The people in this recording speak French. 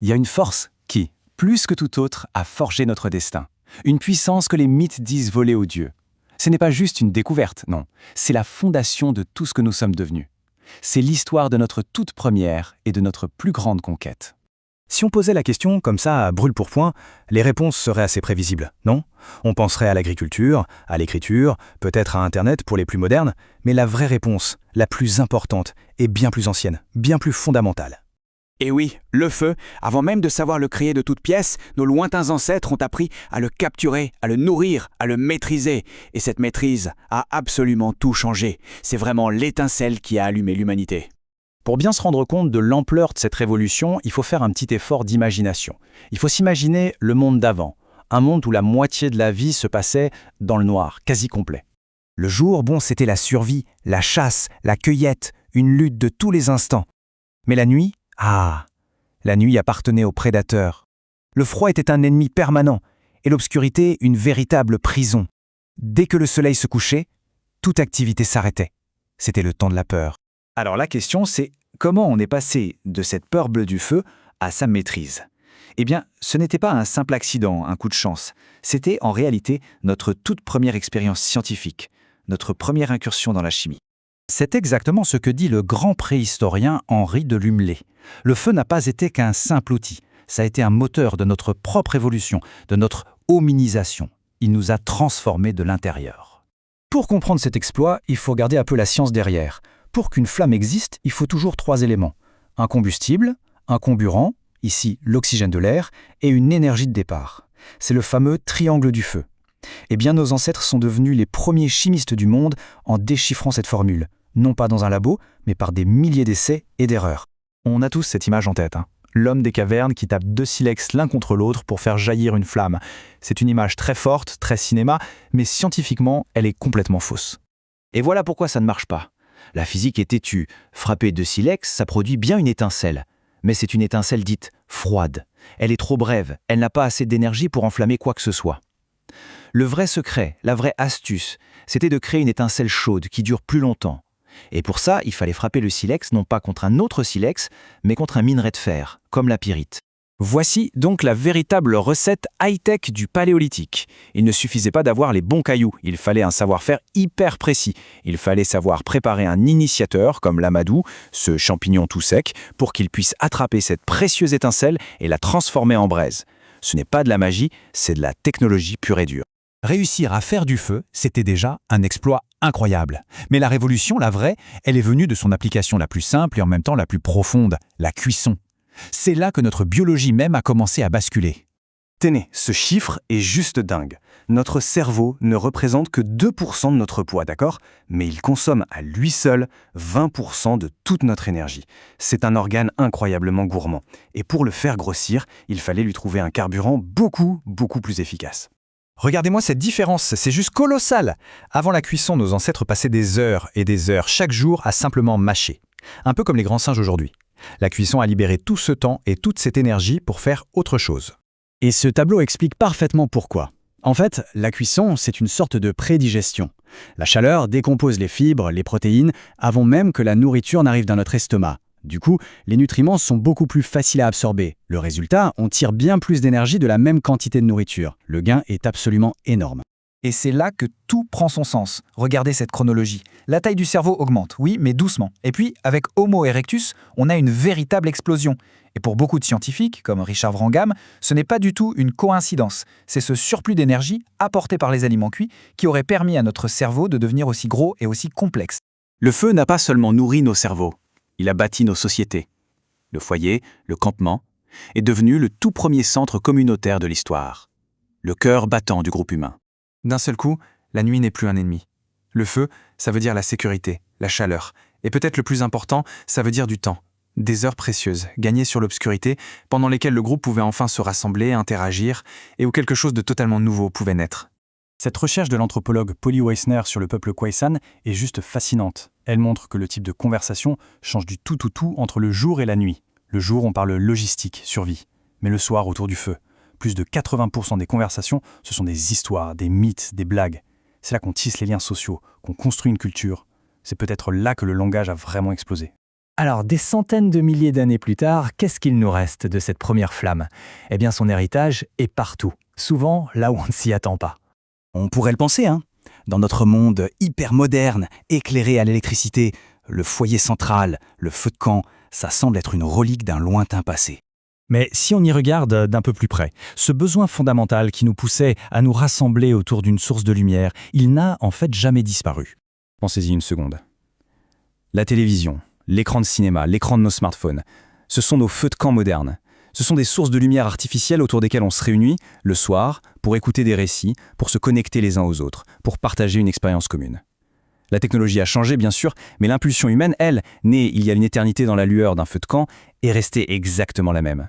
Il y a une force qui, plus que tout autre, a forgé notre destin. Une puissance que les mythes disent voler aux dieux. Ce n'est pas juste une découverte, non. C'est la fondation de tout ce que nous sommes devenus. C'est l'histoire de notre toute première et de notre plus grande conquête. Si on posait la question comme ça à brûle pour point, les réponses seraient assez prévisibles, non? On penserait à l'agriculture, à l'écriture, peut-être à Internet pour les plus modernes, mais la vraie réponse, la plus importante, est bien plus ancienne, bien plus fondamentale. Et oui, le feu, avant même de savoir le créer de toutes pièces, nos lointains ancêtres ont appris à le capturer, à le nourrir, à le maîtriser. Et cette maîtrise a absolument tout changé. C'est vraiment l'étincelle qui a allumé l'humanité. Pour bien se rendre compte de l'ampleur de cette révolution, il faut faire un petit effort d'imagination. Il faut s'imaginer le monde d'avant, un monde où la moitié de la vie se passait dans le noir, quasi complet. Le jour, c'était la survie, la chasse, la cueillette, une lutte de tous les instants. Mais la nuit, la nuit appartenait aux prédateurs. Le froid était un ennemi permanent, et l'obscurité une véritable prison. Dès que le soleil se couchait, toute activité s'arrêtait. C'était le temps de la peur. Alors la question c'est, comment on est passé de cette peur bleue du feu à sa maîtrise? Eh bien, ce n'était pas un simple accident, un coup de chance. C'était en réalité notre toute première expérience scientifique, notre première incursion dans la chimie. C'est exactement ce que dit le grand préhistorien Henri de Lumley. Le feu n'a pas été qu'un simple outil. Ça a été un moteur de notre propre évolution, de notre hominisation. Il nous a transformés de l'intérieur. Pour comprendre cet exploit, il faut regarder un peu la science derrière. Pour qu'une flamme existe, il faut toujours 3 éléments. Un combustible, un comburant, ici l'oxygène de l'air, et une énergie de départ. C'est le fameux triangle du feu. Eh bien, nos ancêtres sont devenus les premiers chimistes du monde en déchiffrant cette formule. Non pas dans un labo, mais par des milliers d'essais et d'erreurs. On a tous cette image en tête, L'homme des cavernes qui tape 2 silex l'un contre l'autre pour faire jaillir une flamme. C'est une image très forte, très cinéma, mais scientifiquement, elle est complètement fausse. Et voilà pourquoi ça ne marche pas. La physique est têtue. Frapper 2 silex, ça produit bien une étincelle. Mais c'est une étincelle dite froide. Elle est trop brève, elle n'a pas assez d'énergie pour enflammer quoi que ce soit. Le vrai secret, la vraie astuce, c'était de créer une étincelle chaude qui dure plus longtemps. Et pour ça, il fallait frapper le silex non pas contre un autre silex, mais contre un minerai de fer, comme la pyrite. Voici donc la véritable recette high-tech du paléolithique. Il ne suffisait pas d'avoir les bons cailloux, il fallait un savoir-faire hyper précis. Il fallait savoir préparer un initiateur, comme l'amadou, ce champignon tout sec, pour qu'il puisse attraper cette précieuse étincelle et la transformer en braise. Ce n'est pas de la magie, c'est de la technologie pure et dure. Réussir à faire du feu, c'était déjà un exploit incroyable. Mais la révolution, la vraie, elle est venue de son application la plus simple et en même temps la plus profonde, la cuisson. C'est là que notre biologie même a commencé à basculer. Tenez, ce chiffre est juste dingue. Notre cerveau ne représente que 2% de notre poids, d'accord? Mais il consomme à lui seul 20% de toute notre énergie. C'est un organe incroyablement gourmand. Et pour le faire grossir, il fallait lui trouver un carburant beaucoup plus efficace. Regardez-moi cette différence, c'est juste colossal. Avant la cuisson, nos ancêtres passaient des heures et des heures chaque jour à simplement mâcher. Un peu comme les grands singes aujourd'hui. La cuisson a libéré tout ce temps et toute cette énergie pour faire autre chose. Et ce tableau explique parfaitement pourquoi. En fait, la cuisson, c'est une sorte de prédigestion. La chaleur décompose les fibres, les protéines, avant même que la nourriture n'arrive dans notre estomac. Du coup, les nutriments sont beaucoup plus faciles à absorber. Le résultat, on tire bien plus d'énergie de la même quantité de nourriture. Le gain est absolument énorme. Et c'est là que tout prend son sens. Regardez cette chronologie. La taille du cerveau augmente, oui, mais doucement. Et puis, avec Homo erectus, on a une véritable explosion. Et pour beaucoup de scientifiques, comme Richard Wrangham, ce n'est pas du tout une coïncidence. C'est ce surplus d'énergie apporté par les aliments cuits qui aurait permis à notre cerveau de devenir aussi gros et aussi complexe. Le feu n'a pas seulement nourri nos cerveaux, il a bâti nos sociétés. Le foyer, le campement, est devenu le tout premier centre communautaire de l'histoire. Le cœur battant du groupe humain. D'un seul coup, la nuit n'est plus un ennemi. Le feu, ça veut dire la sécurité, la chaleur. Et peut-être le plus important, ça veut dire du temps. Des heures précieuses, gagnées sur l'obscurité, pendant lesquelles le groupe pouvait enfin se rassembler, interagir, et où quelque chose de totalement nouveau pouvait naître. Cette recherche de l'anthropologue Polly Weissner sur le peuple Khoisan est juste fascinante. Elle montre que le type de conversation change du tout entre le jour et la nuit. Le jour, on parle logistique, survie. Mais le soir, autour du feu, plus de 80% des conversations, ce sont des histoires, des mythes, des blagues. C'est là qu'on tisse les liens sociaux, qu'on construit une culture. C'est peut-être là que le langage a vraiment explosé. Alors, des centaines de milliers d'années plus tard, qu'est-ce qu'il nous reste de cette première flamme? Eh bien, son héritage est partout, souvent là où on ne s'y attend pas. On pourrait le penser, hein. Dans notre monde hyper moderne, éclairé à l'électricité, le foyer central, le feu de camp, ça semble être une relique d'un lointain passé. Mais si on y regarde d'un peu plus près, ce besoin fondamental qui nous poussait à nous rassembler autour d'une source de lumière, il n'a en fait jamais disparu. Pensez-y une seconde. La télévision, l'écran de cinéma, l'écran de nos smartphones, ce sont nos feux de camp modernes. Ce sont des sources de lumière artificielle autour desquelles on se réunit le soir pour écouter des récits, pour se connecter les uns aux autres, pour partager une expérience commune. La technologie a changé, bien sûr, mais l'impulsion humaine, elle, née il y a une éternité dans la lueur d'un feu de camp, est restée exactement la même.